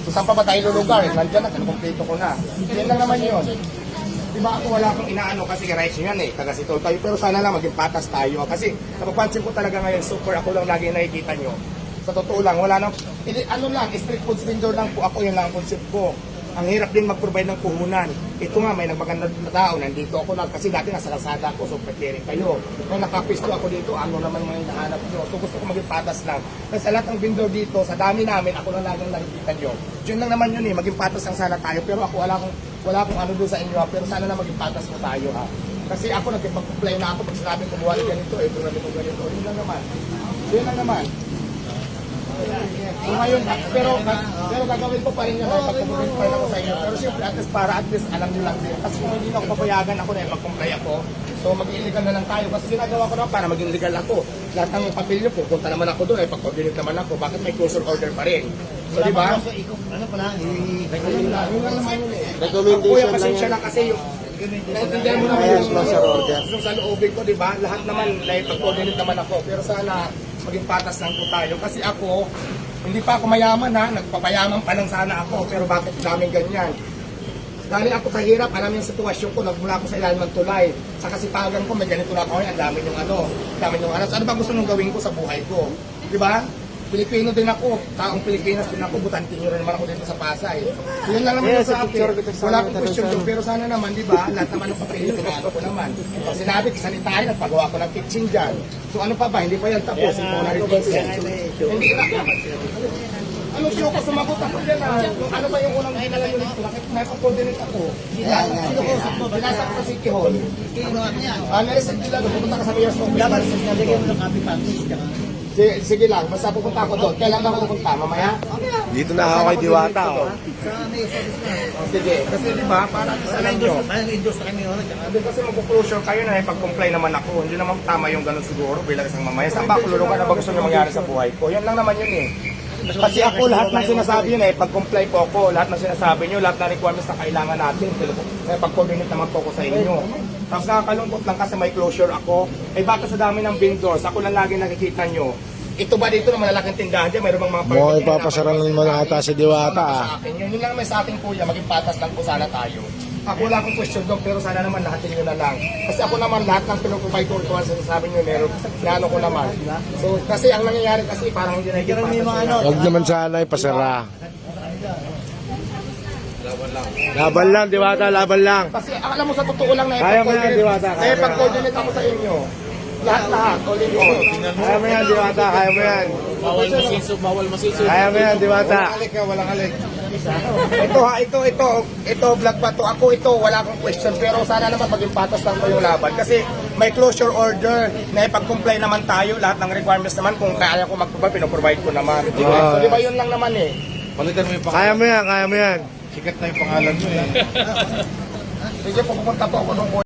So saan pa ba tayo lulugar? Nandiyan na, kinukumpleto ko na. Yan lang naman yun. Diba ako wala akong inaano kasi rights nyo yan eh, taga-sitol tayo. Pero sana lang maging patas tayo. Kasi napapansin ko talaga ngayon, super ako lang lagi nakikita nyo. Sa totoo lang, wala nang, ano lang, street food vendor lang po ako, yun lang ang concept ko. Ang hirap din mag-provide ng puhunan. Ito nga, may nagmagandang na tao, nandito ako lang, kasi dati nasa kalsada ako, so preparing kayo. Kung nakapisto ako dito, ano naman mga hinahanap nyo. So gusto ko maging patas lang. Kasi sa lahat ng vendor dito, sa dami namin, ako lang lang nakikita nyo. Diyan lang naman yun eh, maging patas lang sana tayo. Pero ako wala akong ano doon sa inyo, pero sana na maging patas mo tayo ha. Kasi ako nagpag-comply na ako pag sinabi ko buwali ganito, ito na ito ganito. Yun lang naman. Yun lang naman. So ngayon, pero gagawin ko pa rin yun pag-comply pa rin ako sa inyo. Pero siyempre, at least alam nyo lang din. Kasi kung hindi na ako papayagan ako na pag-comply ako, so mag-illegal na lang tayo. Kasi ginagawa ko na para maging legal ako. Lahat ng papel nyo, pupunta naman ako doon, pag-coordinate naman ako, bakit may closure order pa rin? So di ba? Ano pala? Yun lang naman yun eh. Recommendation lang Pasensya yan. lang kasi yung naintindihan mo naman yung sa loobin ko, di ba? Lahat naman, pag-coordinate naman ako. Pero sana maging patas lang po tayo. Kasi ako, hindi pa ako mayaman ha, nagpapayaman pa lang sana ako. Pero bakit daming ganyan? Dahil ako sa hirap, alam yung sitwasyon ko, nagmula ako sa ilalim ng tulay. Sa kasipagan ko, may ganito na ako, ang dami yung ano. So, ano ba gusto nung gawin ko sa buhay ko? Di ba? Pilipino din ako, taong Pilipinas din ako, butantin nyo rin naman ako dito sa Pasay. Yun lang naman sa akin. Wala akong question doon, pero sana naman, di ba, lahat naman ng papel pinalo ko naman. Pag sinabi, sanitahin, nagpagawa ko ng kitchen dyan. So ano pa ba, hindi pa yan tapos, ito na rin hindi na. Ano siyo ko, sumagot ako dyan ha. Ano ba yung unang hinala nyo dito? May pag-coordinate ako. Binasa ko sa City Hall. Nalisag nila, pupunta ka sa Mayor's Office. Dapat nalagay mo ng copy package. Sige lang, basta pupunta ako doon. Kailan ako pupunta? Mamaya? Dito na ako kay Diwata. Oh. Sa may service na. Sige, kasi di ba, para sa alam nyo. Endorse na kami. Hindi kasi mag-closure kayo na pag-comply naman ako. Hindi naman tama yung ganun siguro bilang isang mamaya. Saan ba ako lulungan na ba gusto nyo mangyari sa buhay ko? Yan lang naman yun eh. Kasi ako lahat ng sinasabi yun pag-comply po ako, lahat ng sinasabi nyo, lahat ng requirements na kailangan natin, pag-coordinate naman po ako sa inyo. Tapos nakakalungkot lang kasi may closure ako. Bakit sa dami ng vendors, ako lang lagi nakikita nyo. Ito ba dito na malalaking tindahan dyan, mayroon bang mga Mukhang ipapasaran ng mga ata si Diwata. sa akin. Yun lang naman sa akin kuya, maging patas lang po sana tayo. Ako wala akong question doon, pero sana naman lahatin nyo na lang. Kasi ako naman lahat ng pinuprovide ko ito, sinasabi nyo, meron, sinano ko naman. So, kasi ang nangyayari kasi parang hindi na Huwag naman sana ipasara. Laban lang, Diwata, laban lang. Kasi alam mo sa totoo lang na Kaya mo yan, Diwata, kaya mo yan. pag-coordinate ako sa inyo. Lahat, all in all. Kaya mo yan, Diwata, kaya mo yan. Bawal masiso. Kaya mo yan, Diwata. Walang alik. Ito, vlog pa to. Ako ito, wala akong question. Pero sana naman maging patas lang po yung laban. Kasi may closure order na ipag-comply naman tayo. Lahat ng requirements naman, kung kaya ko mag-provide, pinoprovide ko naman. So, di ba yun lang naman eh. Palitan mo yung pangalan. Kaya mo yan, kaya mo yan. Sikat na yung pangalan mo eh. Sige, pupunta po ako doon.